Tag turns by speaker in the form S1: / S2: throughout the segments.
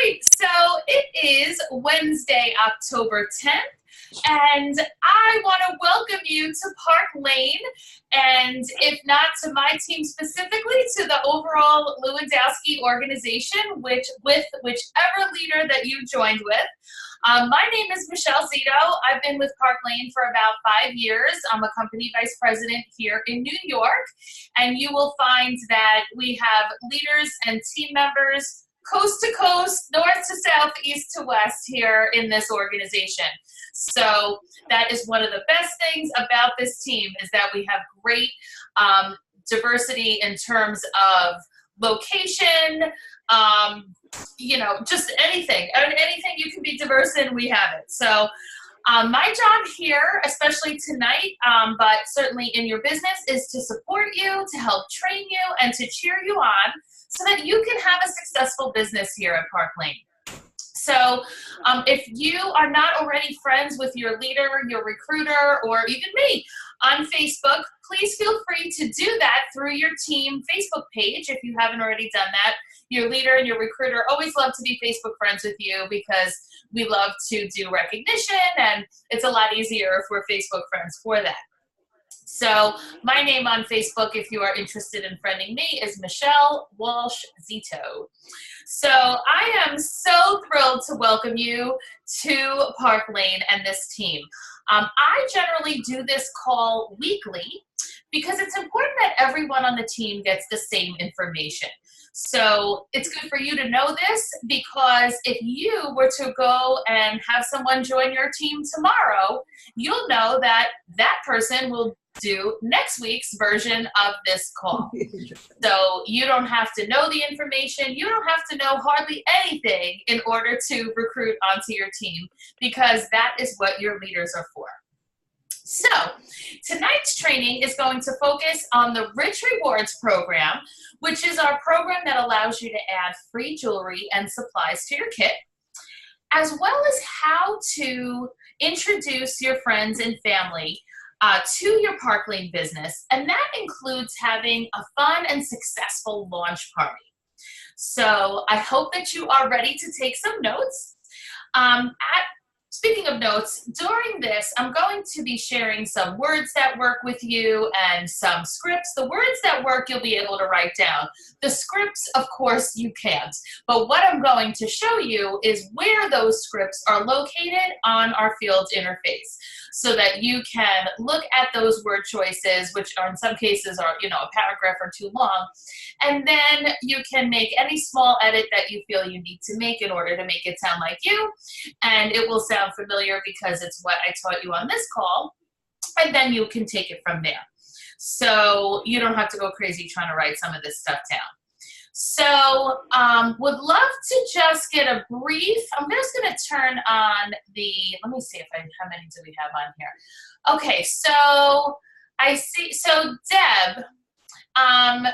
S1: right, so it is Wednesday, October 10th, and I want to welcome you to Park Lane, and if not to my team specifically, to the overall Lewandowski organization, with whichever leader that you joined with. My name is Michelle Zito. I've been with Park Lane for about 5 years. I'm a company vice president here in New York, and you will find that we have leaders and team members coast to coast, north to south, east to west here in this organization. So that is one of the best things about this team, is that we have great diversity in terms of location, just anything you can be diverse in, we have it. So my job here, especially tonight, but certainly in your business, is to support you, to help train you, and to cheer you on so that you can have a successful business here at Park Lane. So if you are not already friends with your leader, your recruiter, or even me on Facebook, please feel free to do that through your team Facebook page if you haven't already done that. Your leader and your recruiter always love to be Facebook friends with you because we love to do recognition, and it's a lot easier if we're Facebook friends for that. So my name on Facebook, if you are interested in friending me, is Michelle Walsh Zito. So I am so thrilled to welcome you to Park Lane and this team. I generally do this call weekly because it's important that everyone on the team gets the same information. So it's good for you to know this, because if you were to go and have someone join your team tomorrow, you'll know that that person will do next week's version of this call. So you don't have to know the information. You don't have to know hardly anything in order to recruit onto your team, because that is what your leaders are for. So tonight's training is going to focus on the Rich Rewards program, which is our program that allows you to add free jewelry and supplies to your kit, as well as how to introduce your friends and family to your Park Lane business. And that includes having a fun and successful launch party. So I hope that you are ready to take some notes. Speaking of notes, during this, I'm going to be sharing some words that work with you and some scripts. The words that work, you'll be able to write down. The scripts, of course, you can't. But what I'm going to show you is where those scripts are located on our field interface, so that you can look at those word choices, which are in some cases are, a paragraph or two long, and then you can make any small edit that you feel you need to make in order to make it sound like you, and it will sound familiar because it's what I taught you on this call, and then you can take it from there. So you don't have to go crazy trying to write some of this stuff down. So would love to just get a brief, I'm just going to turn on let me see how many do we have on here. Okay, so I see, so Deb,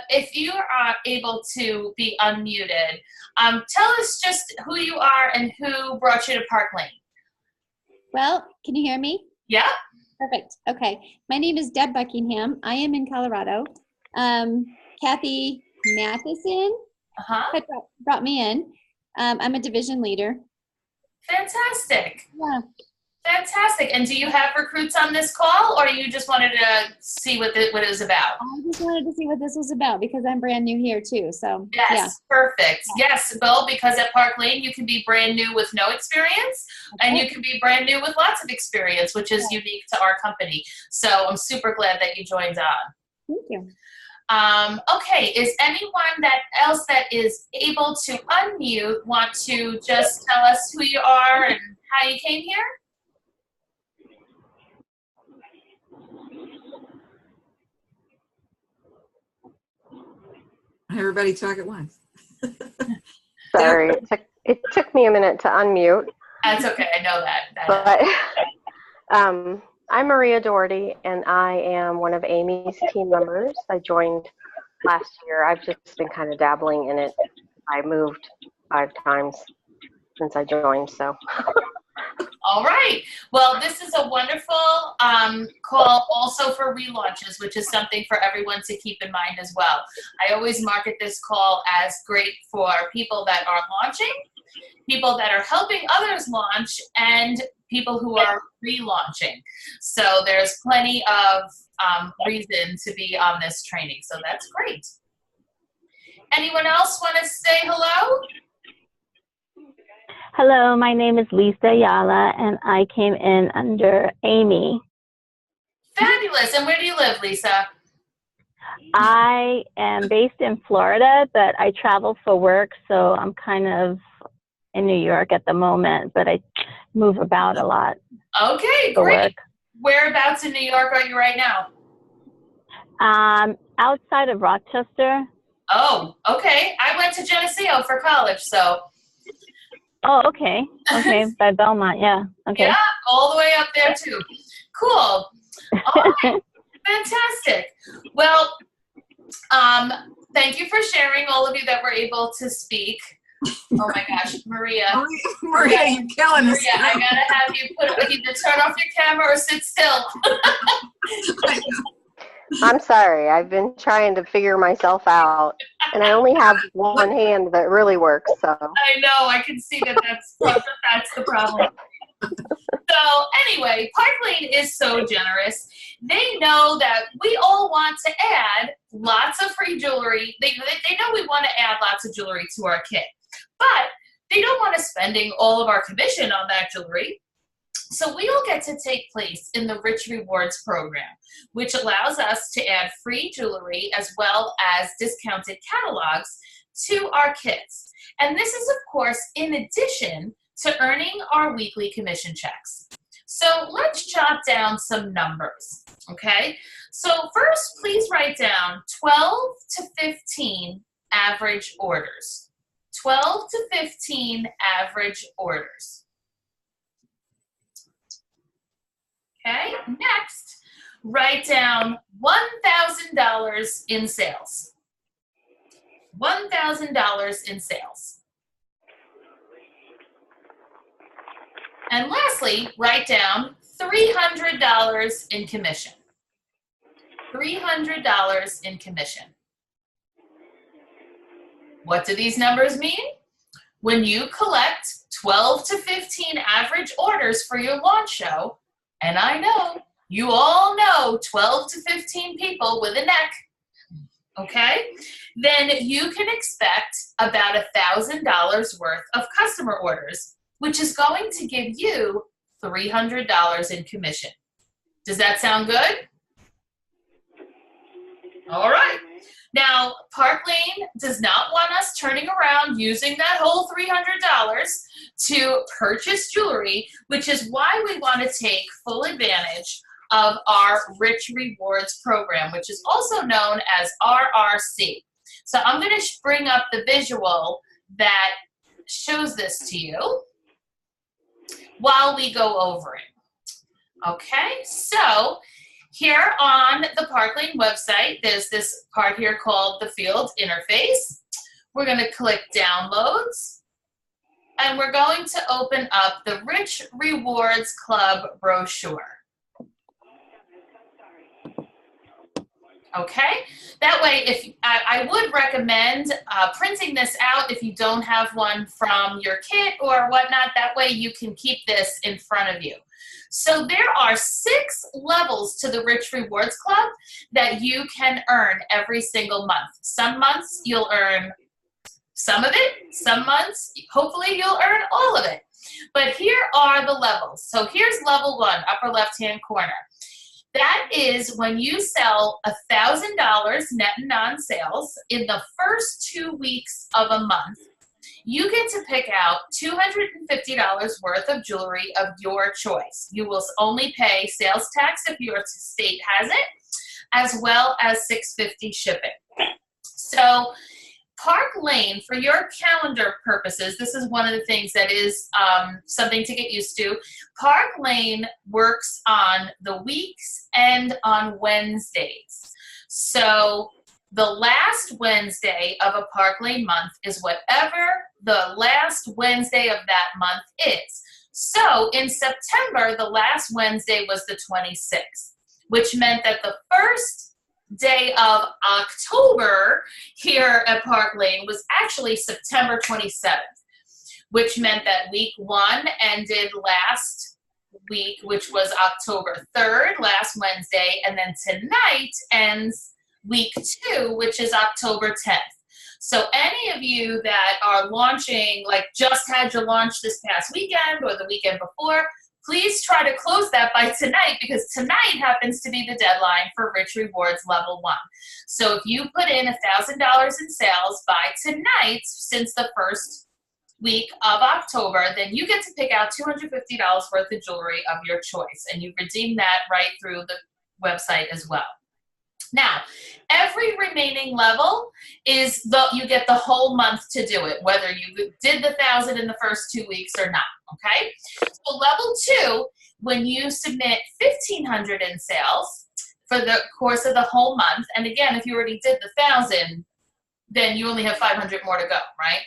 S1: if you are able to be unmuted, tell us just who you are and who brought you to Park Lane.
S2: Well, can you hear me?
S1: Yeah.
S2: Perfect. Okay. My name is Deb Buckingham. I am in Colorado. Kathy Matheson brought me in. I'm a division leader.
S1: Fantastic.
S2: Yeah.
S1: Fantastic. And do you have recruits on this call, or you just wanted to see what it was about?
S2: I just wanted to see what this was about because I'm brand new here too. So
S1: yes,
S2: yeah.
S1: Perfect. Yes, Bill, because at Park Lane you can be brand new with no experience, and you can be brand new with lots of experience, which is unique to our company. So I'm super glad that you joined on.
S2: Thank you.
S1: Okay, is anyone else that is able to unmute want to just tell us who you are and how you came here?
S3: Everybody talk at once.
S4: Sorry, it took me a minute to unmute.
S1: That's okay, I know that.
S4: But I'm Maria Doherty, and I am one of Amy's team members. I joined last year. I've just been kind of dabbling in it. I moved 5 times since I joined, so.
S1: All right. Well, this is a wonderful call also for relaunches, which is something for everyone to keep in mind as well. I always market this call as great for people that are launching, people that are helping others launch, and people who are relaunching. So there's plenty of reason to be on this training. So that's great. Anyone else want to say hello?
S3: Hello, my name is Lisa Ayala, and I came in under Amy.
S1: Fabulous. And where do you live, Lisa?
S3: I am based in Florida, but I travel for work, so I'm kind of in New York at the moment, but I move about a lot.
S1: Okay,
S3: for
S1: great.
S3: work.
S1: Whereabouts in New York are you right now?
S3: Outside of Rochester.
S1: Oh, okay. I went to Geneseo for college, so.
S3: Oh, okay. Okay, by Belmont, yeah. Okay.
S1: Yeah, all the way up there too. Cool. All right. Fantastic. Well, thank you for sharing, all of you that were able to speak. Oh my gosh, Maria.
S5: Maria, you're killing us.
S1: Maria, I gotta have you either turn off your camera or sit still.
S4: I'm sorry. I've been trying to figure myself out, and I only have one hand that really works. So
S1: I know. I can see that's the problem. So anyway, Park Lane is so generous. They know that we all want to add lots of free jewelry. They know we want to add lots of jewelry to our kit, but they don't want us spending all of our commission on that jewelry. So we all get to take place in the Rich Rewards program, which allows us to add free jewelry as well as discounted catalogs to our kits. And this is, of course, in addition to earning our weekly commission checks. So let's jot down some numbers, okay? So first, please write down 12 to 15 average orders. 12 to 15 average orders. Okay, next, write down $1,000 in sales. $1,000 in sales. And lastly, write down $300 in commission. $300 in commission. What do these numbers mean? When you collect 12 to 15 average orders for your launch show, and I know, you all know 12 to 15 people with a neck, okay? Then you can expect about $1,000 worth of customer orders, which is going to give you $300 in commission. Does that sound good? All right. Now, Park Lane does not want us turning around using that whole $300 to purchase jewelry, which is why we want to take full advantage of our Rich Rewards program, which is also known as RRC. So I'm going to bring up the visual that shows this to you while we go over it. Okay, so here on the Park Lane website, there's this part here called the Field Interface. We're going to click Downloads, and we're going to open up the Rich Rewards Club brochure. Okay, that way, if I would recommend printing this out if you don't have one from your kit or whatnot. That way you can keep this in front of you. So there are 6 levels to the Rich Rewards Club that you can earn every single month. Some months you'll earn some of it. Some months, hopefully, you'll earn all of it. But here are the levels. So here's level 1, upper left-hand corner. That is when you sell $1,000 net and non-sales in the first 2 weeks of a month. You get to pick out $250 worth of jewelry of your choice. You will only pay sales tax if your state has it, as well as $6.50 shipping. So Park Lane, for your calendar purposes, this is one of the things that is something to get used to. Park Lane works on the weeks and on Wednesdays. So the last Wednesday of a Park Lane month is whatever the last Wednesday of that month is. So in September, the last Wednesday was the 26th, which meant that the first day of October here at Park Lane was actually September 27th, which meant that week 1 ended last week, which was October 3rd, last Wednesday, and then tonight ends week 2, which is October 10th. So any of you that are launching, like just had your launch this past weekend or the weekend before, please try to close that by tonight, because tonight happens to be the deadline for Rich Rewards Level 1. So if you put in $1,000 in sales by tonight, since the first week of October, then you get to pick out $250 worth of jewelry of your choice, and you redeem that right through the website as well. Now, every remaining level is you get the whole month to do it, whether you did the 1,000 in the first 2 weeks or not, okay? So level 2, when you submit 1,500 in sales for the course of the whole month, and again, if you already did the 1,000, then you only have 500 more to go, right?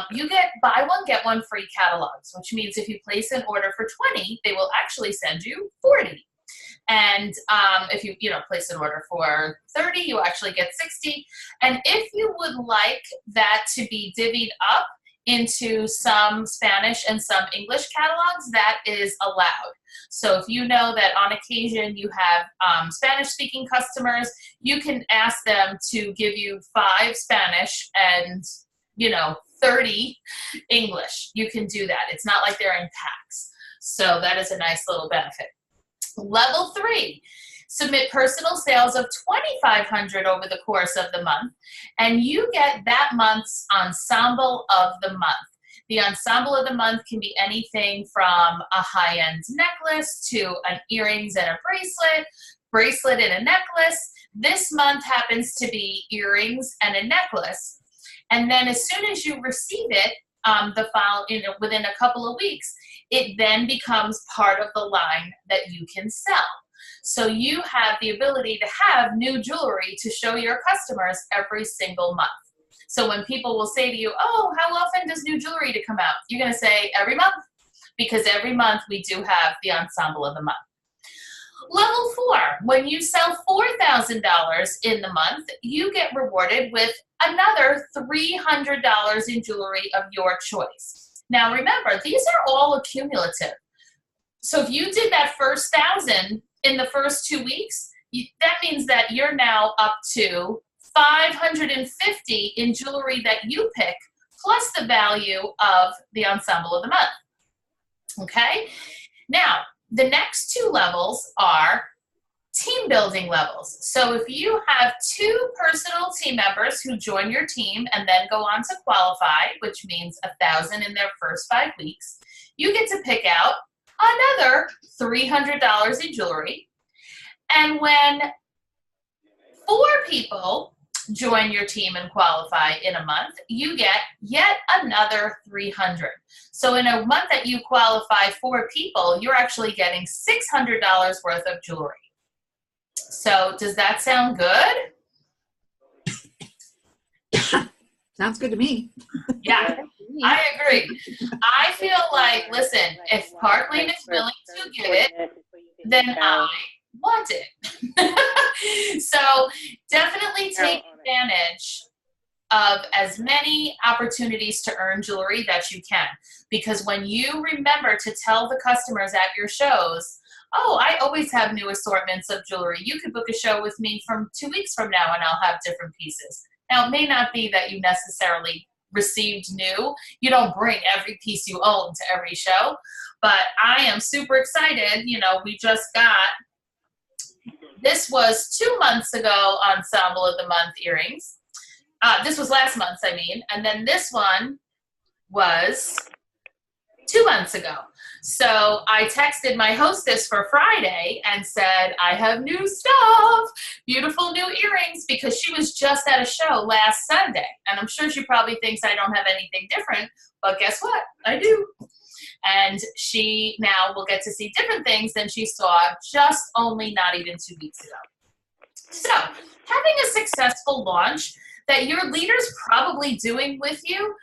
S1: You get buy one, get one free catalogs, which means if you place an order for 20, they will actually send you 40. And if you place an order for 30, you actually get 60. And if you would like that to be divvied up into some Spanish and some English catalogs, that is allowed. So if you know that on occasion you have Spanish-speaking customers, you can ask them to give you 5 Spanish and 30 English. You can do that. It's not like they're in packs. So that is a nice little benefit. Level 3, submit personal sales of 2,500 over the course of the month, and you get that month's ensemble of the month. The ensemble of the month can be anything from a high-end necklace to an earrings and a bracelet and a necklace. This month happens to be earrings and a necklace. And then as soon as you receive it, within a couple of weeks, it then becomes part of the line that you can sell. So you have the ability to have new jewelry to show your customers every single month. So when people will say to you, oh, how often does new jewelry to come out? You're going to say every month, because every month we do have the ensemble of the month. Level 4, when you sell $4,000 in the month, you get rewarded with another $300 in jewelry of your choice. Now remember, these are all accumulative. So if you did that first 1,000 in the first 2 weeks, that means that you're now up to $550 in jewelry that you pick, plus the value of the ensemble of the month. Okay? Now, the next 2 levels are team building levels. So if you have 2 personal team members who join your team and then go on to qualify, which means 1,000 in their first 5 weeks, you get to pick out another $300 in jewelry. And when 4 people join your team and qualify in a month, you get yet another $300. So in a month that you qualify 4 people, you're actually getting $600 worth of jewelry. So does that sound good?
S5: Sounds good to me.
S1: Yeah, I agree. I feel like, listen, if Park Lane is willing to give it, then I want it. So definitely take advantage of as many opportunities to earn jewelry that you can. Because when you remember to tell the customers at your shows, oh, I always have new assortments of jewelry. You could book a show with me from 2 weeks from now and I'll have different pieces. Now, it may not be that you necessarily received new. You don't bring every piece you own to every show. But I am super excited. We just got, this was 2 months ago, Ensemble of the Month earrings. This was last month, and then this one was 2 months ago. So I texted my hostess for Friday and said, I have new stuff, beautiful new earrings, because she was just at a show last Sunday. And I'm sure she probably thinks I don't have anything different, but guess what? I do. And she now will get to see different things than she saw just only not even 2 weeks ago. So having a successful launch that your leader's probably doing with you,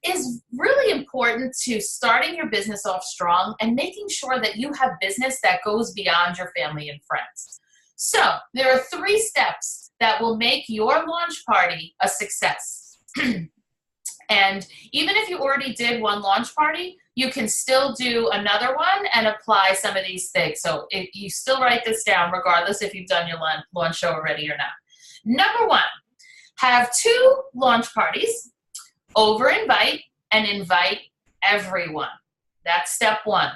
S1: is really important to starting your business off strong and making sure that you have business that goes beyond your family and friends. So there are 3 steps that will make your launch party a success. And even if you already did one launch party, you can still do another one and apply some of these things. So if you still write this down, regardless if you've done your launch show already or not. Number 1, have 2 launch parties, over invite and invite everyone. That's step 1.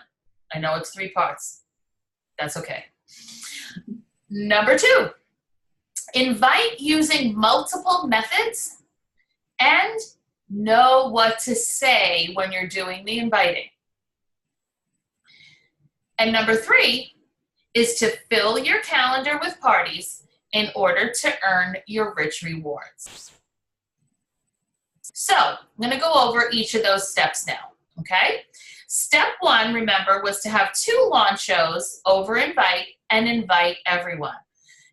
S1: I know it's 3 parts. That's okay. Number 2, invite using multiple methods and know what to say when you're doing the inviting. And number 3 is to fill your calendar with parties in order to earn your rich rewards. So I'm going to go over each of those steps now, okay? Step 1, remember, was to have 2 launch shows, over invite, and invite everyone.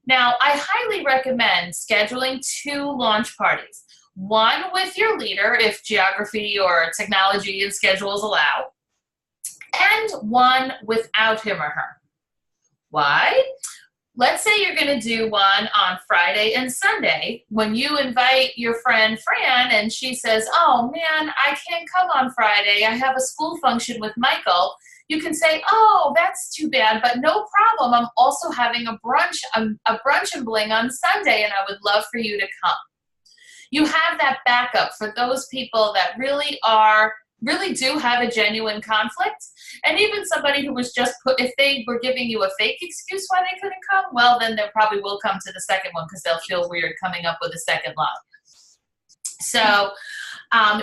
S1: Now, I highly recommend scheduling 2 launch parties. One with your leader, if geography or technology and schedules allow, and one without him or her. Why? Let's say you're going to do one on Friday and Sunday. When you invite your friend Fran and she says, oh man, I can't come on Friday, I have a school function with Michael, you can say, oh, that's too bad, but no problem. I'm also having a brunch and bling on Sunday, and I would love for you to come. You have that backup for those people that really do have a genuine conflict. And even somebody who was just if they were giving you a fake excuse why they couldn't come, well, then they probably will come to the second one because they'll feel weird coming up with a second lie. So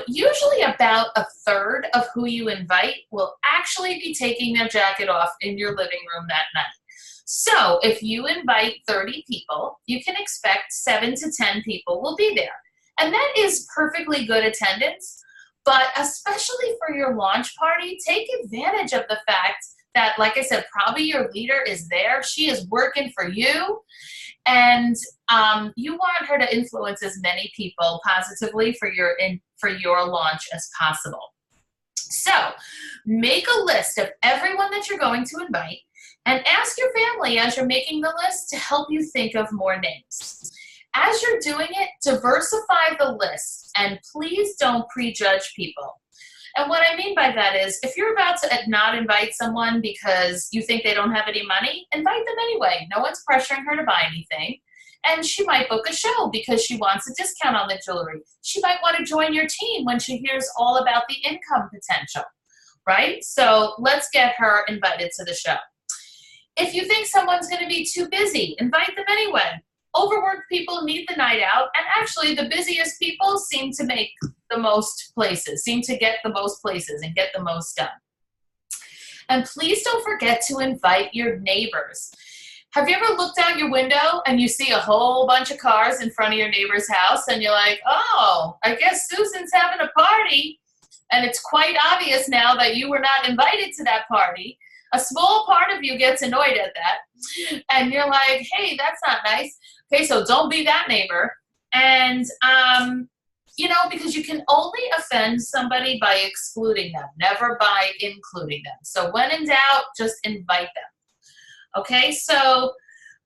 S1: usually about a third of who you invite will actually be taking their jacket off in your living room that night. So if you invite 30 people, you can expect 7 to 10 people will be there. And that is perfectly good attendance, but especially for your launch party, take advantage of the fact that, like I said, probably your leader is there. She is working for you, and you want her to influence as many people positively for your launch as possible. So make a list of everyone that you're going to invite and ask your family as you're making the list to help you think of more names. As you're doing it, diversify the list and please don't prejudge people. And what I mean by that is if you're about to not invite someone because you think they don't have any money, invite them anyway. No one's pressuring her to buy anything. And she might book a show because she wants a discount on the jewelry. She might want to join your team when she hears all about the income potential, right? So let's get her invited to the show. If you think someone's going to be too busy, invite them anyway. Overworked people need the night out, and actually the busiest people seem to make the most places, seem to get the most places and get the most done. And please don't forget to invite your neighbors. Have you ever looked out your window and you see a whole bunch of cars in front of your neighbor's house and you're like, oh, I guess Susan's having a party, and it's quite obvious now that you were not invited to that party. A small part of you gets annoyed at that, and you're like, hey, that's not nice. Okay, so don't be that neighbor. And, because you can only offend somebody by excluding them, never by including them. So when in doubt, just invite them. Okay, so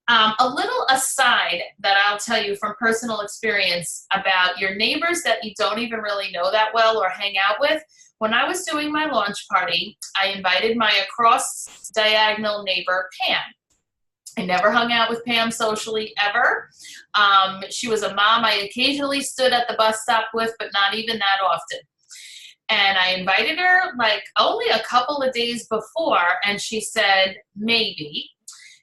S1: a little aside that I'll tell you from personal experience about your neighbors that you don't even really know that well or hang out with. When I was doing my launch party, I invited my across-diagonal neighbor, Pam. I never hung out with Pam socially ever. She was a mom I occasionally stood at the bus stop with, but not even that often. And I invited her like only a couple of days before, and she said, maybe.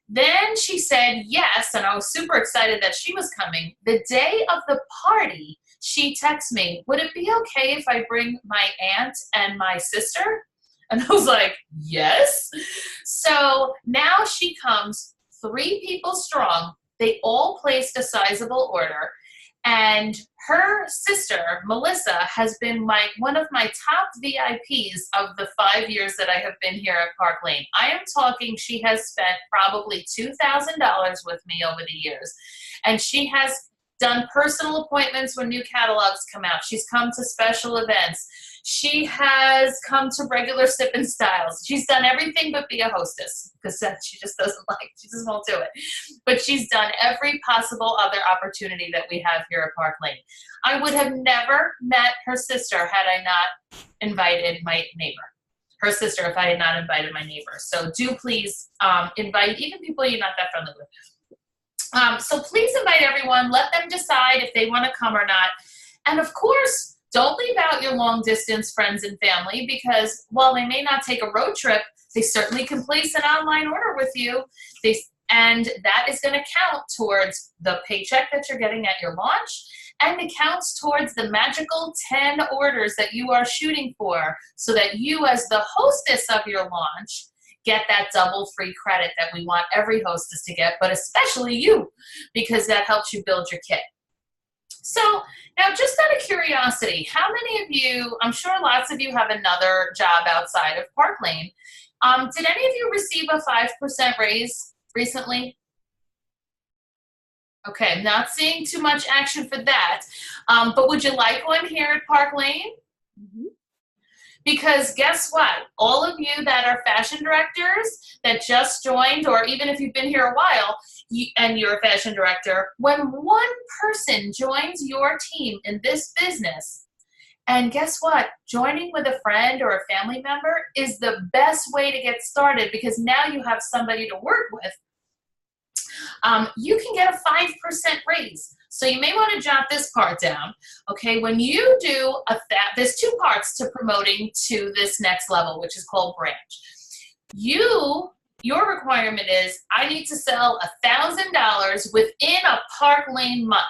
S1: Then she said yes, and I was super excited that she was coming. The day of the party, she texted me, would it be okay if I bring my aunt and my sister? And I was like, yes. So now she comes 3 people strong. They all placed a sizable order. And her sister, Melissa, has been one of my top VIPs of the 5 years that I have been here at Park Lane. I am talking, she has spent probably $2,000 with me over the years. And she has done personal appointments when new catalogs come out. She's come to special events. She has come to regular Sip and Styles. She's done everything but be a hostess because she just doesn't like, she just won't do it. But she's done every possible other opportunity that we have here at Park Lane. I would have never met her sister had I not invited my neighbor. Her sister, if I had not invited my neighbor. So do please invite even people you're not that friendly with. So please invite everyone. Let them decide if they want to come or not. And of course, don't leave out your long distance friends and family because while they may not take a road trip, they certainly can place an online order with you. And that is going to count towards the paycheck that you're getting at your launch, and it counts towards the magical 10 orders that you are shooting for so that you as the hostess of your launch get that double free credit that we want every hostess to get, but especially you, because that helps you build your kit. So now, just out of curiosity, how many of you, I'm sure lots of you have another job outside of Park Lane. Did any of you receive a 5% raise recently? Okay, I'm not seeing too much action for that. But would you like one here at Park Lane? Mm-hmm. Because guess what? All of you that are fashion directors that just joined, or even if you've been here a while, and you're a fashion director, when one person joins your team in this business, and guess what? Joining with a friend or a family member is the best way to get started because now you have somebody to work with. You can get a 5% raise. So you may want to jot this part down. Okay, when you do there's two parts to promoting to this next level, which is called branch. Your requirement is, I need to sell $1,000 within a Park Lane month.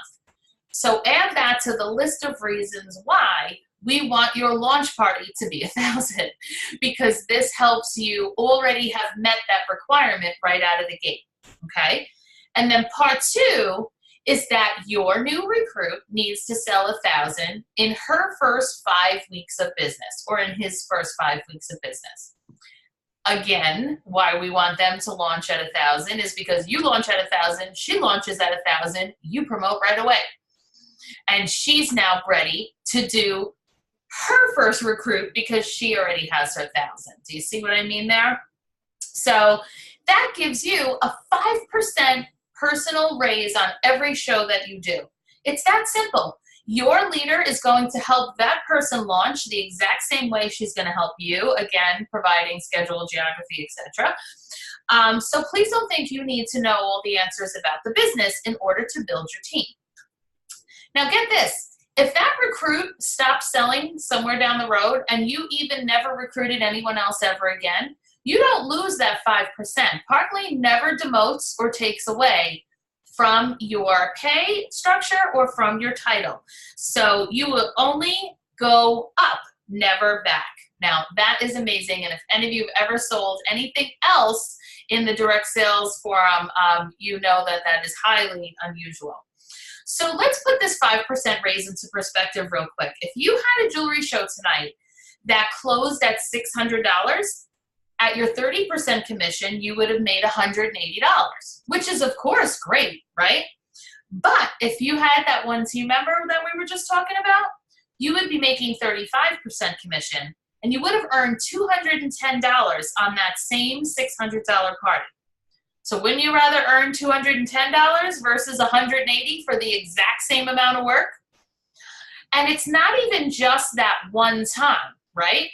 S1: So add that to the list of reasons why we want your launch party to be 1,000, because this helps you already have met that requirement right out of the gate, okay? And then part two is that your new recruit needs to sell 1,000 in her first 5 weeks of business, or in his first 5 weeks of business. Again, why we want them to launch at 1,000 is because you launch at 1,000, she launches at 1,000, you promote right away. And she's now ready to do her first recruit because she already has her 1,000. Do you see what I mean there? So that gives you a 5% personal raise on every show that you do. It's that simple. Your leader is going to help that person launch the exact same way she's going to help you, again, providing schedule, geography, etc. So please don't think you need to know all the answers about the business in order to build your team. Now get this. If that recruit stops selling somewhere down the road and you even never recruited anyone else ever again, you don't lose that 5%. Park Lane never demotes or takes away from your pay structure or from your title. So you will only go up, never back. Now that is amazing. And if any of you have ever sold anything else in the direct sales forum, you know that that is highly unusual. So let's put this 5% raise into perspective real quick. If you had a jewelry show tonight that closed at $600, at your 30% commission, you would have made $180, which is, of course, great, right? But if you had that one team member that we were just talking about, you would be making 35% commission, and you would have earned $210 on that same $600 party. So wouldn't you rather earn $210 versus $180 for the exact same amount of work? And it's not even just that one time, right?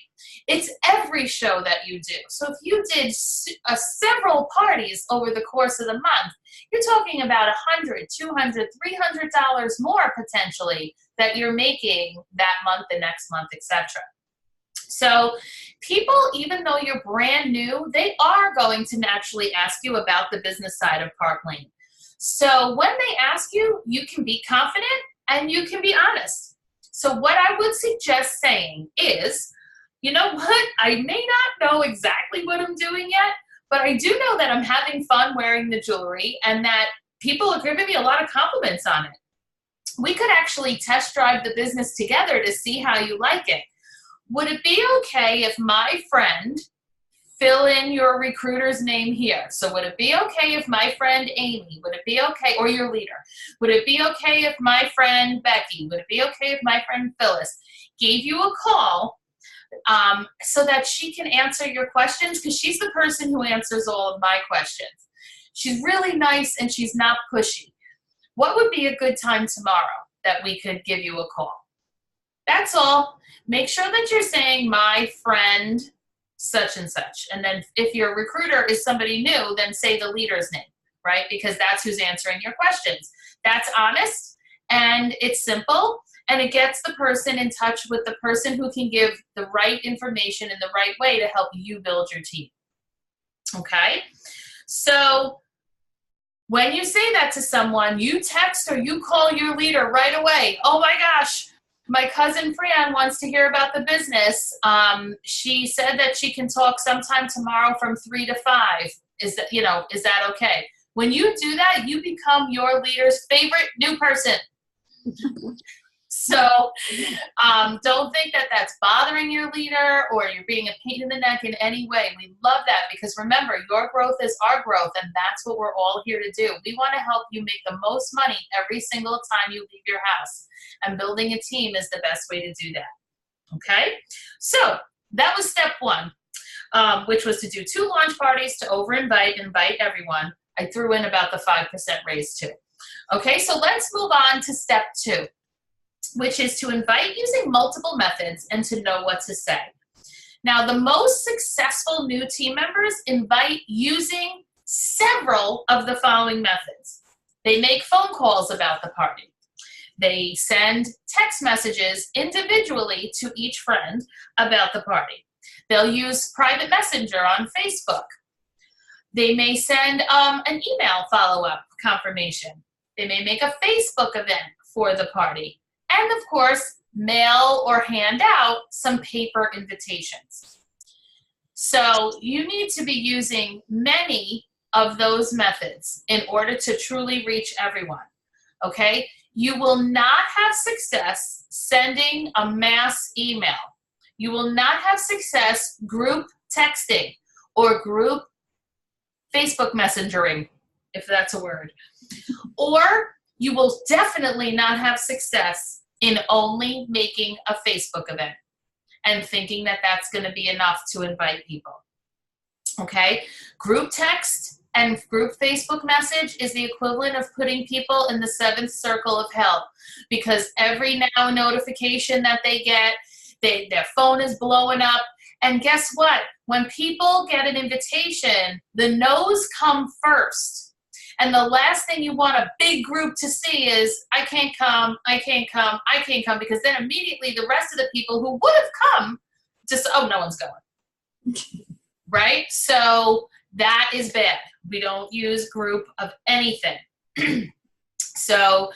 S1: It's every show that you do. So if you did several parties over the course of the month, you're talking about $100, $200, $300 more potentially that you're making that month, the next month, etc. So people, even though you're brand new, they are going to naturally ask you about the business side of Park Lane. So when they ask you, you can be confident and you can be honest. So what I would suggest saying is, you know what, I may not know exactly what I'm doing yet, but I do know that I'm having fun wearing the jewelry and that people are giving me a lot of compliments on it. We could actually test drive the business together to see how you like it. Would it be okay if my friend fill in your recruiter's name here. So would it be okay if my friend Amy, would it be okay, or your leader, would it be okay if my friend Becky, would it be okay if my friend Phyllis gave you a call so that she can answer your questions? Because she's the person who answers all of my questions. She's really nice and she's not pushy. What would be a good time tomorrow that we could give you a call? That's all. Make sure that you're saying my friend such and such. And then if your recruiter is somebody new, then say the leader's name, right? Because that's who's answering your questions. That's honest and it's simple and it gets the person in touch with the person who can give the right information in the right way to help you build your team. Okay? So when you say that to someone, you text or you call your leader right away. Oh my gosh, my cousin Fran wants to hear about the business. She said that she can talk sometime tomorrow from 3 to 5. Is that okay? When you do that, you become your leader's favorite new person. So don't think that that's bothering your leader or you're being a pain in the neck in any way. We love that because remember, your growth is our growth and that's what we're all here to do. We want to help you make the most money every single time you leave your house. And building a team is the best way to do that. Okay? So that was step 1, which was to do 2 launch parties to invite everyone. I threw in about the 5% raise too. Okay, so let's move on to step 2. Which is to invite using multiple methods and to know what to say. Now, the most successful new team members invite using several of the following methods. They make phone calls about the party. They send text messages individually to each friend about the party. They'll use private messenger on Facebook. They may send an email follow-up confirmation. They may make a Facebook event for the party. And of course, mail or hand out some paper invitations. So you need to be using many of those methods in order to truly reach everyone, okay? You will not have success sending a mass email. You will not have success group texting or group Facebook messengering, if that's a word. Or you will definitely not have success in only making a Facebook event and thinking that that's going to be enough to invite people. Okay? Group text and group Facebook message is the equivalent of putting people in the 7th circle of hell because every now notification that they get, their phone is blowing up. And guess what? When people get an invitation, the no's come first. And the last thing you want a big group to see is, I can't come, I can't come, I can't come, because then immediately the rest of the people who would have come just, oh, no one's going. Right? So that is bad. We don't use group of anything. So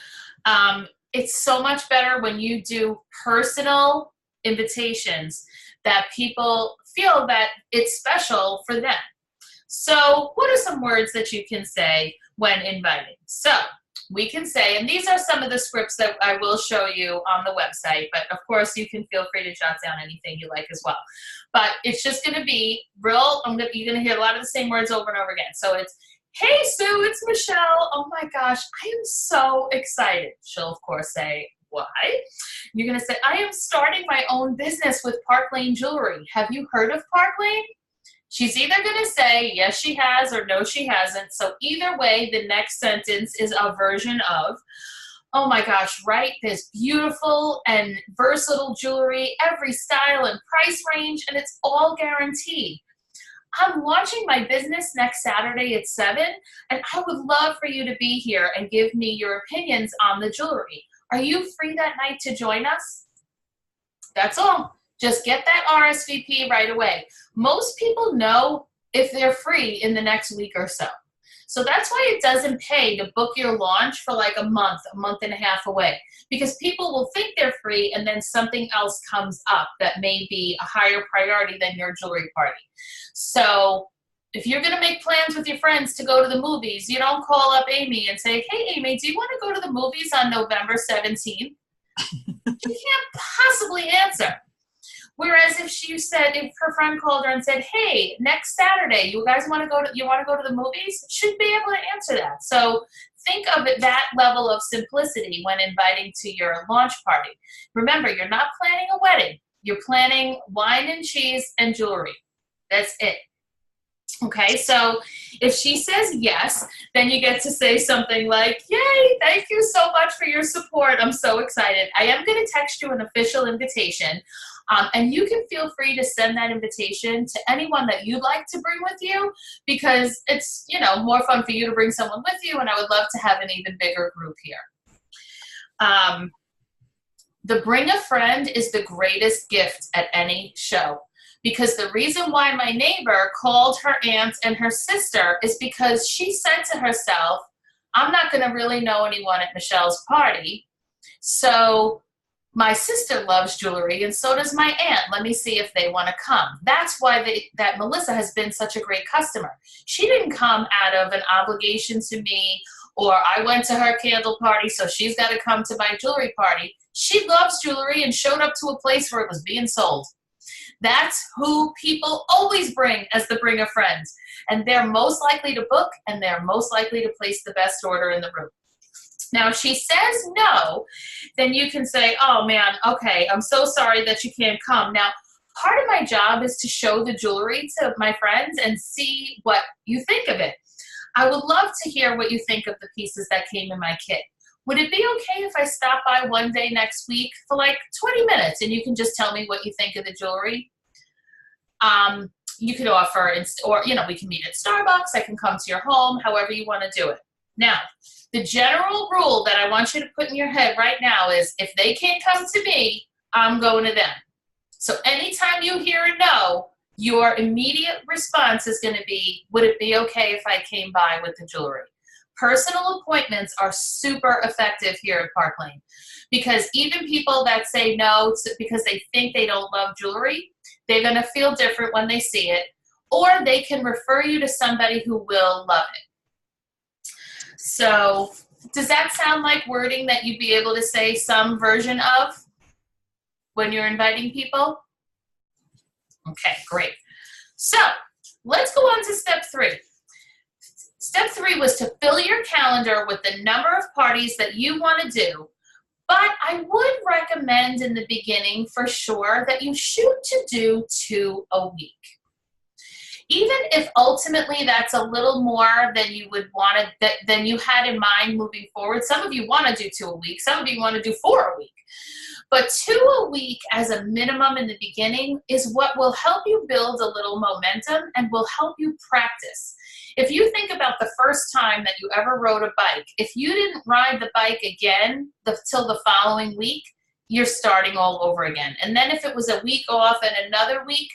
S1: it's so much better when you do personal invitations that people feel that it's special for them. So what are some words that you can say when inviting? So we can say, and these are some of the scripts that I will show you on the website, but of course you can feel free to jot down anything you like as well. But it's just going to be real, you're going to hear a lot of the same words over and over again. So it's, hey Sue, it's Michelle. Oh my gosh, I am so excited. She'll of course say, why? You're going to say, I am starting my own business with Park Lane Jewelry. Have you heard of Park Lane? She's either going to say, yes, she has, or no, she hasn't. So either way, the next sentence is a version of, oh my gosh, right? There's beautiful and versatile jewelry, every style and price range, and it's all guaranteed. I'm launching my business next Saturday at 7, and I would love for you to be here and give me your opinions on the jewelry. Are you free that night to join us? That's all. Just get that RSVP right away. Most people know if they're free in the next week or so. So that's why it doesn't pay to book your launch for like a month and a half away, because people will think they're free and then something else comes up that may be a higher priority than your jewelry party. So if you're going to make plans with your friends to go to the movies, you don't call up Amy and say, hey, Amy, do you want to go to the movies on November 17th? She can't possibly answer. Whereas if she said, if her friend called her and said, hey, next Saturday, you guys want to go to the movies? She'd be able to answer that. So think of it that level of simplicity when inviting to your launch party. Remember, you're not planning a wedding. You're planning wine and cheese and jewelry. That's it. Okay, so if she says yes, then you get to say something like, yay, thank you so much for your support. I'm so excited. I am going to text you an official invitation, and you can feel free to send that invitation to anyone that you'd like to bring with you, because it's, you know, more fun for you to bring someone with you, and I would love to have an even bigger group here. The bring a friend is the greatest gift at any show. Because the reason why my neighbor called her aunt and her sister is because she said to herself, I'm not going to really know anyone at Michelle's party. So my sister loves jewelry and so does my aunt. Let me see if they want to come. That's why that Melissa has been such a great customer. She didn't come out of an obligation to me, or I went to her candle party, so she's got to come to my jewelry party. She loves jewelry and showed up to a place where it was being sold. That's who people always bring as the bring a friend. And they're most likely to book, and they're most likely to place the best order in the room. Now, if she says no, then you can say, oh man, okay, I'm so sorry that you can't come. Now, part of my job is to show the jewelry to my friends and see what you think of it. I would love to hear what you think of the pieces that came in my kit. Would it be okay if I stop by one day next week for like 20 minutes and you can just tell me what you think of the jewelry? You could offer, or, you know, we can meet at Starbucks. I can come to your home, however you want to do it. Now, the general rule that I want you to put in your head right now is if they can't come to me, I'm going to them. So anytime you hear a no, your immediate response is going to be, would it be okay if I came by with the jewelry? Personal appointments are super effective here at Park Lane, because even people that say no because they think they don't love jewelry, they're going to feel different when they see it, or they can refer you to somebody who will love it. So does that sound like wording that you'd be able to say some version of when you're inviting people? Okay, great. So let's go on to step 3. Step 3 was to fill your calendar with the number of parties that you want to do, but I would recommend in the beginning for sure that you shoot to do 2 a week. Even if ultimately that's a little more than you would want to, than you had in mind moving forward. Some of you want to do 2 a week, some of you want to do 4 a week. But 2 a week as a minimum in the beginning is what will help you build a little momentum and will help you practice. If you think about the first time that you ever rode a bike, if you didn't ride the bike again till the following week, you're starting all over again. And then if it was a week off and another week,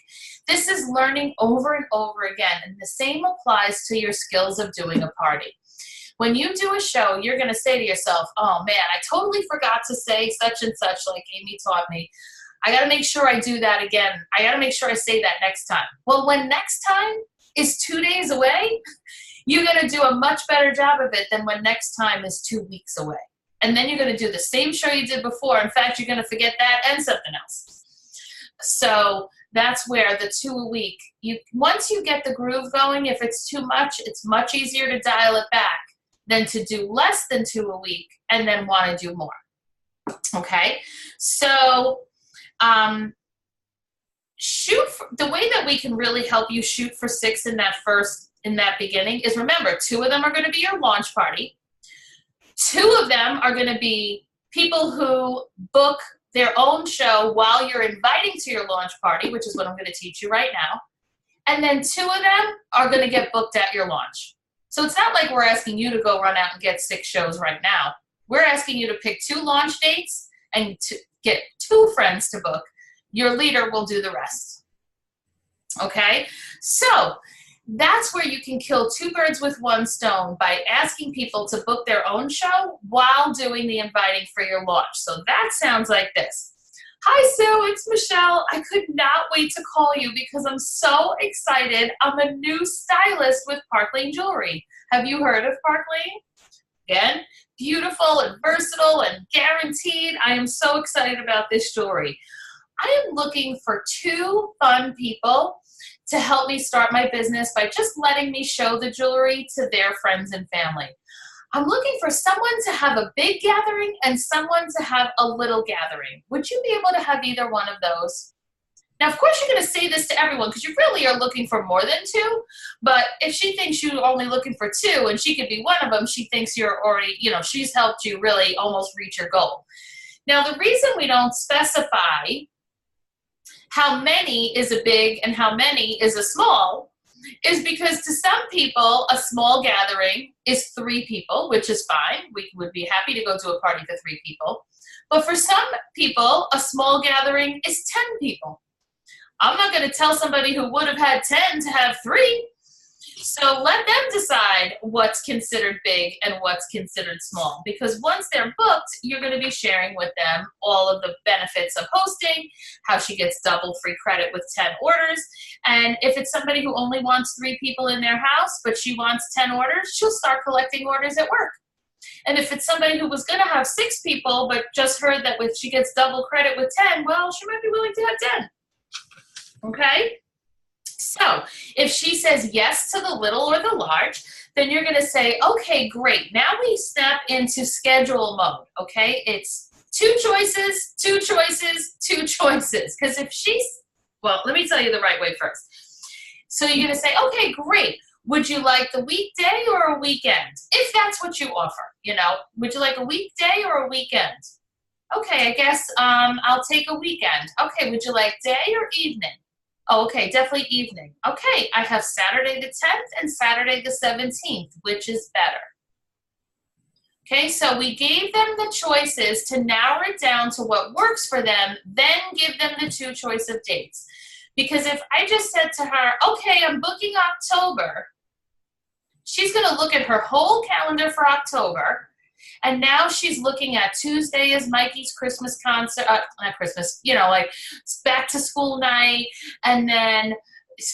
S1: this is learning over and over again. And the same applies to your skills of doing a party. When you do a show, you're going to say to yourself, oh man, I totally forgot to say such and such like Amy taught me. I got to make sure I do that again. I got to make sure I say that next time. Well, when next time is 2 days away, you're going to do a much better job of it than when next time is 2 weeks away. And then you're going to do the same show you did before. In fact, you're going to forget that and something else. So that's where the 2 a week, once you get the groove going, if it's too much, it's much easier to dial it back than to do less than 2 a week and then want to do more. Okay? So the way that we can really help you shoot for 6 in that beginning is, remember, 2 of them are going to be your launch party. 2 of them are going to be people who book their own show while you're inviting to your launch party, which is what I'm going to teach you right now. And then 2 of them are going to get booked at your launch. So it's not like we're asking you to go run out and get 6 shows right now. We're asking you to pick 2 launch dates and to get 2 friends to book. Your leader will do the rest. Okay? So that's where you can kill 2 birds with 1 stone by asking people to book their own show while doing the inviting for your launch. So that sounds like this. Hi, Sue, it's Michelle. I could not wait to call you because I'm so excited. I'm a new stylist with Park Lane Jewelry. Have you heard of Park Lane? Again, beautiful and versatile and guaranteed. I am so excited about this jewelry. I am looking for 2 fun people to help me start my business by just letting me show the jewelry to their friends and family. I'm looking for someone to have a big gathering and someone to have a little gathering. Would you be able to have either one of those? Now, of course, you're going to say this to everyone because you really are looking for more than 2. But if she thinks you're only looking for 2 and she could be one of them, she thinks you're already, she's helped you really almost reach your goal. Now, the reason we don't specify how many is a big and how many is a small is because to some people, a small gathering is 3 people, which is fine. We would be happy to go to a party for 3 people. But for some people, a small gathering is 10 people. I'm not going to tell somebody who would have had 10 to have 3. So let them decide what's considered big and what's considered small. Because once they're booked, you're going to be sharing with them all of the benefits of hosting, how she gets double free credit with 10 orders. And if it's somebody who only wants 3 people in their house, but she wants 10 orders, she'll start collecting orders at work. And if it's somebody who was going to have 6 people, but just heard that she gets double credit with 10, well, she might be willing to have 10. Okay? So if she says yes to the little or the large, then you're going to say, okay, great. Now we step into schedule mode, okay? It's 2 choices, 2 choices, 2 choices. Because if well, let me tell you the right way first. So you're going to say, okay, great. Would you like the weekday or a weekend? If that's what you offer, would you like a weekday or a weekend? Okay, I guess I'll take a weekend. Okay, would you like day or evening? Oh, okay, definitely evening. Okay, I have Saturday the 10th and Saturday the 17th, which is better. Okay, so we gave them the choices to narrow it down to what works for them, then give them the 2 choice of dates. Because if I just said to her, okay, I'm booking October, she's going to look at her whole calendar for October, and now she's looking at Tuesday is Mikey's Christmas concert, not Christmas, like back to school night, and then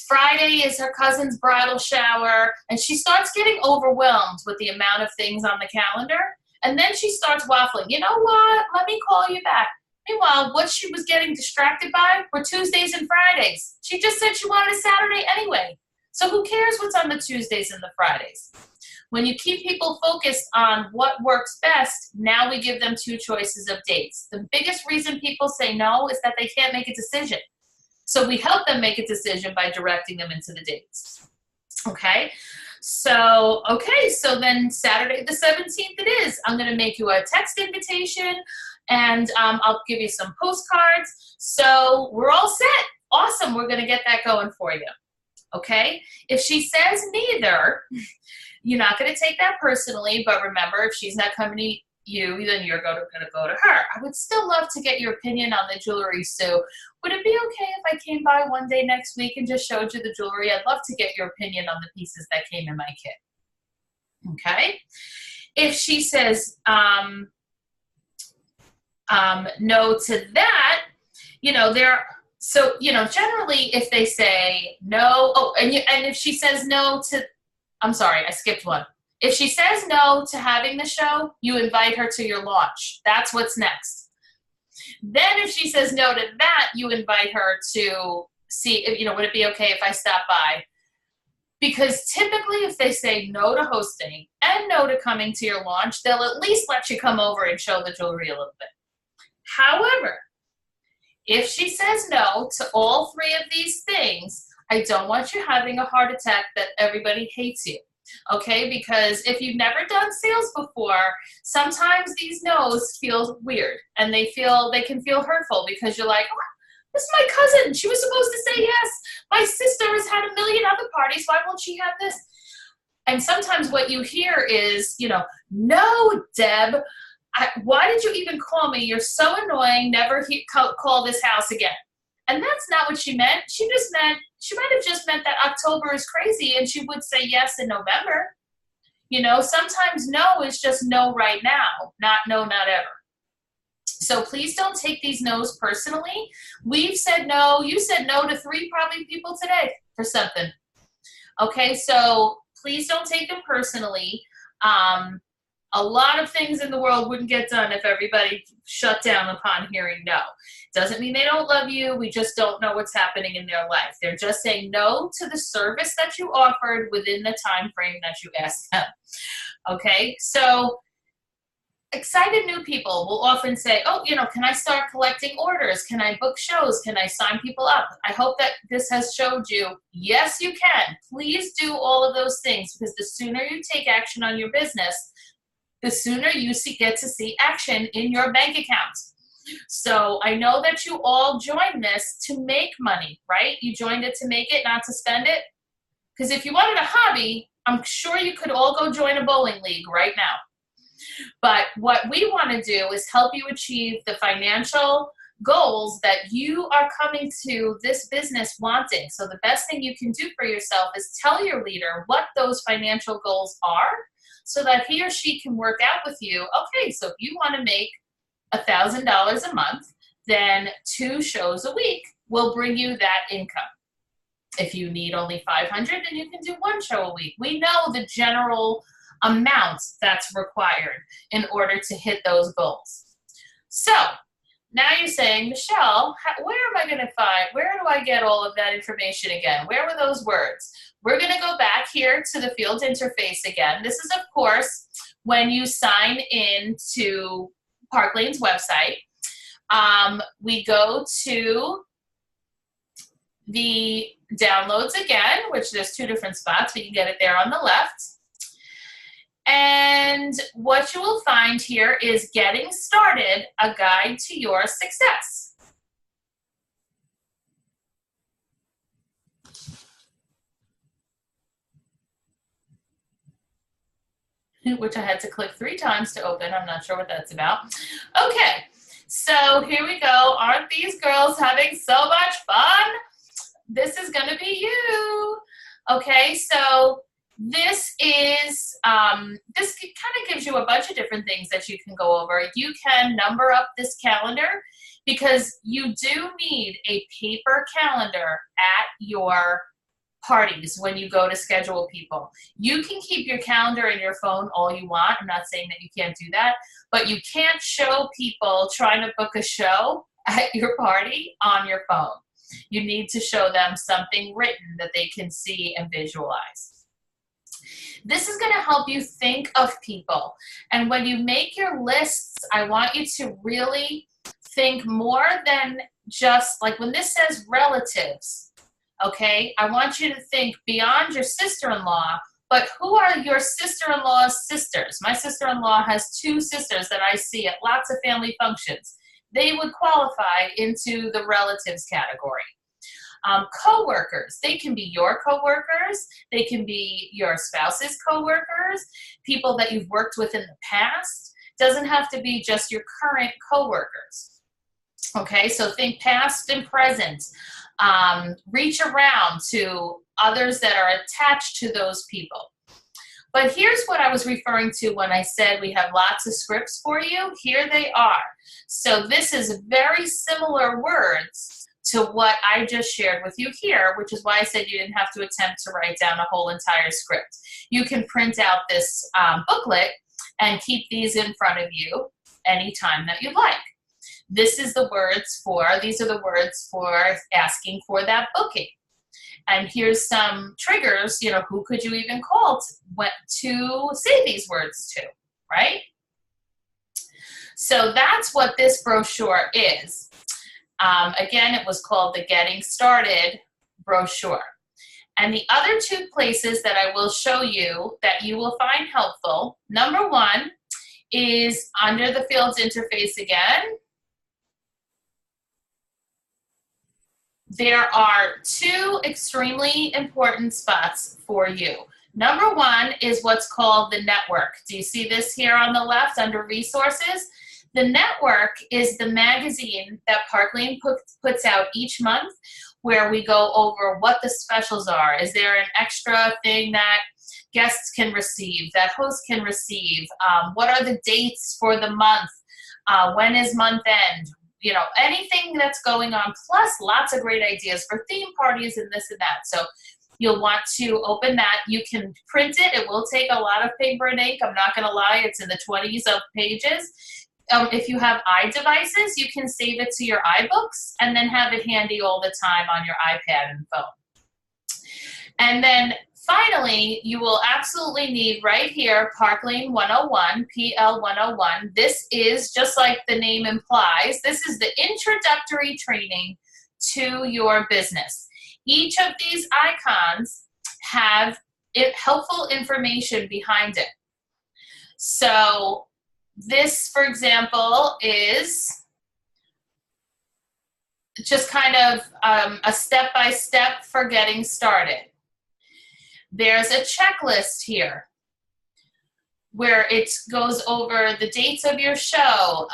S1: Friday is her cousin's bridal shower, and she starts getting overwhelmed with the amount of things on the calendar, and then she starts waffling. You know what? Let me call you back. Meanwhile, what she was getting distracted by were Tuesdays and Fridays. She just said she wanted a Saturday anyway. So who cares what's on the Tuesdays and the Fridays? When you keep people focused on what works best, now we give them 2 choices of dates. The biggest reason people say no is that they can't make a decision. So we help them make a decision by directing them into the dates. Okay? So then Saturday the 17th it is. I'm going to make you a text invitation, and I'll give you some postcards. So we're all set. Awesome. We're going to get that going for you. Okay? If she says neither, you're not going to take that personally, but remember, if she's not coming to you, then you're going to go to her. I would still love to get your opinion on the jewelry, Sue. Would it be okay if I came by one day next week and just showed you the jewelry? I'd love to get your opinion on the pieces that came in my kit. Okay? If she says no to that, generally if they say no, and if she says no to, I'm sorry, I skipped one. If she says no to having the show, you invite her to your launch. That's what's next. Then if she says no to that, you invite her to see, would it be okay if I stop by? Because typically if they say no to hosting and no to coming to your launch, they'll at least let you come over and show the jewelry a little bit. However, if she says no to all 3 of these things, I don't want you having a heart attack that everybody hates you, okay? Because if you've never done sales before, sometimes these no's feel weird, and they can feel hurtful because you're like, oh, this is my cousin. She was supposed to say yes. My sister has had a million other parties. Why won't she have this? And sometimes what you hear is, no, Deb, why did you even call me? You're so annoying. Never call this house again. And that's not what she meant. She might have just meant that October is crazy and she would say yes in November. Sometimes no is just no right now, not no, not ever. So please don't take these no's personally. We've said no. You said no to 3 probably people today for something. Okay, so please don't take them personally. A lot of things in the world wouldn't get done if everybody shut down upon hearing no. Doesn't mean they don't love you. We just don't know what's happening in their life. They're just saying no to the service that you offered within the time frame that you asked them. Okay, so excited new people will often say, oh, can I start collecting orders? Can I book shows? Can I sign people up? I hope that this has showed you, yes, you can. Please do all of those things, because the sooner you take action on your business, the sooner you get to see action in your bank account. So I know that you all joined this to make money, right? You joined it to make it, not to spend it. Because if you wanted a hobby, I'm sure you could all go join a bowling league right now. But what we want to do is help you achieve the financial goals that you are coming to this business wanting. So the best thing you can do for yourself is tell your leader what those financial goals are, so that he or she can work out with you. Okay, so if you want to make $1,000 a month, then 2 shows a week will bring you that income. If you need only 500, then you can do 1 show a week. We know the general amount that's required in order to hit those goals. So now you're saying, Michelle, where am I going to find, where do I get all of that information again? Where were those words? We're going to go back here to the field interface again. This is, of course, when you sign in to Park Lane's website. We go to the downloads again, which there's 2 different spots. We can get it there on the left. And what you will find here is Getting Started, a Guide to Your Success. Which I had to click 3 times to open. I'm not sure what that's about. Okay, so here we go. Aren't these girls having so much fun? This is going to be you. Okay, so this is, this kind of gives you a bunch of different things that you can go over. You can number up this calendar, because you do need a paper calendar at your parties when you go to schedule people. You can keep your calendar in your phone all you want. I'm not saying that you can't do that, but you can't show people trying to book a show at your party on your phone. You need to show them something written that they can see and visualize. This is going to help you think of people. And when you make your lists, I want you to really think more than just, like when this says relatives, okay, I want you to think beyond your sister-in-law, but who are your sister-in-law's sisters? My sister-in-law has 2 sisters that I see at lots of family functions. They would qualify into the relatives category. Co-workers, they can be your co-workers, they can be your spouse's co-workers, people that you've worked with in the past. Doesn't have to be just your current co-workers. Okay, so think past and present. Reach around to others that are attached to those people. But here's what I was referring to when I said we have lots of scripts for you. Here they are. So this is very similar words to what I just shared with you here, which is why I said you didn't have to attempt to write down a whole entire script. You can print out this booklet and keep these in front of you anytime that you like. These are the words for asking for that booking. And here's some triggers, who could you even call to say these words to, right? So that's what this brochure is. Again, it was called the Getting Started brochure. And the other 2 places that I will show you that you will find helpful, number 1 is under the Fields interface again. There are 2 extremely important spots for you. Number 1 is what's called the network. Do you see this here on the left under resources? The network is the magazine that Park Lane puts out each month, where we go over what the specials are. Is there an extra thing that guests can receive, that hosts can receive? What are the dates for the month? When is month end? Anything that's going on, plus lots of great ideas for theme parties and this and that. So You'll want to open that. You can print it. It will take a lot of paper and ink. I'm not going to lie. It's in the 20s of pages. If you have iDevices, you can save it to your iBooks and then have it handy all the time on your iPad and phone. And then finally, you will absolutely need right here, Park Lane 101, PL 101. This is, just like the name implies, this is the introductory training to your business. Each of these icons have helpful information behind it. So this, for example, is just kind of a step-by-step for getting started. There's a checklist here where it goes over the dates of your show.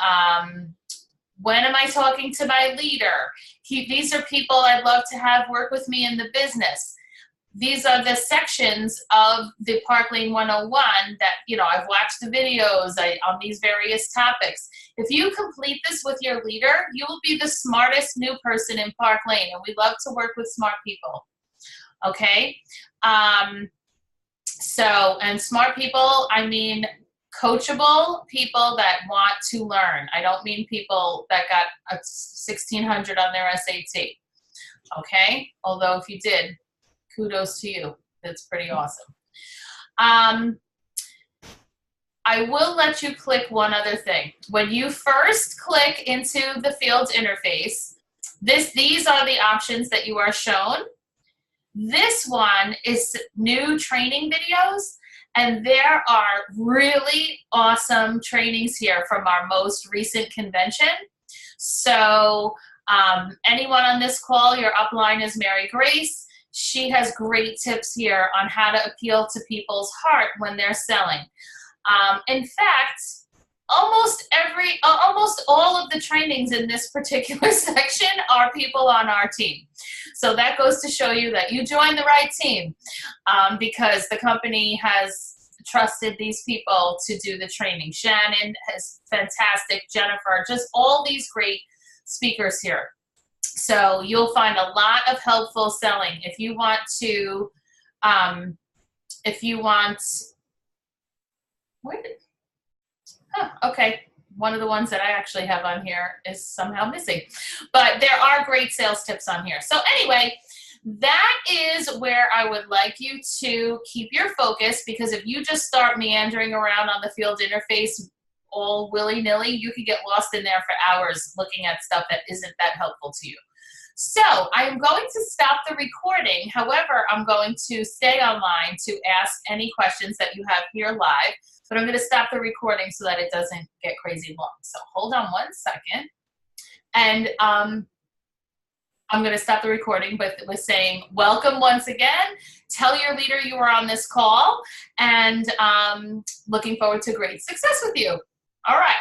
S1: When am I talking to my leader? These are people I'd love to have work with me in the business. These are the sections of the Park Lane 101 that, you know, I've watched the videos on these various topics. If you complete this with your leader, you will be the smartest new person in Park Lane, and we love to work with smart people. Okay? And smart people, I mean coachable people that want to learn. I don't mean people that got a 1600 on their SAT. Okay? Although if you did, kudos to you. That's pretty awesome. I will let you click one other thing. When you first click into the Fields interface, these are the options that you are shown. This one is new training videos, and there are really awesome trainings here from our most recent convention. So anyone on this call, your upline is Mary Grace. She has great tips here on how to appeal to people's heart when they're selling. In fact, almost all of the trainings in this particular section are people on our team. So that goes to show you that you joined the right team, because the company has trusted these people to do the training. Shannon is fantastic, Jennifer, just all these great speakers here. So you'll find a lot of helpful selling. If you want to, okay. One of the ones that I actually have on here is somehow missing. But there are great sales tips on here. So anyway, that is where I would like you to keep your focus, because if you just start meandering around on the Field interface all willy-nilly, you could get lost in there for hours looking at stuff that isn't that helpful to you. So I'm going to stop the recording. However, I'm going to stay online to ask any questions that you have here live. But I'm going to stop the recording so that it doesn't get crazy long. So hold on one second. And I'm going to stop the recording with saying, welcome once again. Tell your leader you were on this call. And looking forward to great success with you. All right.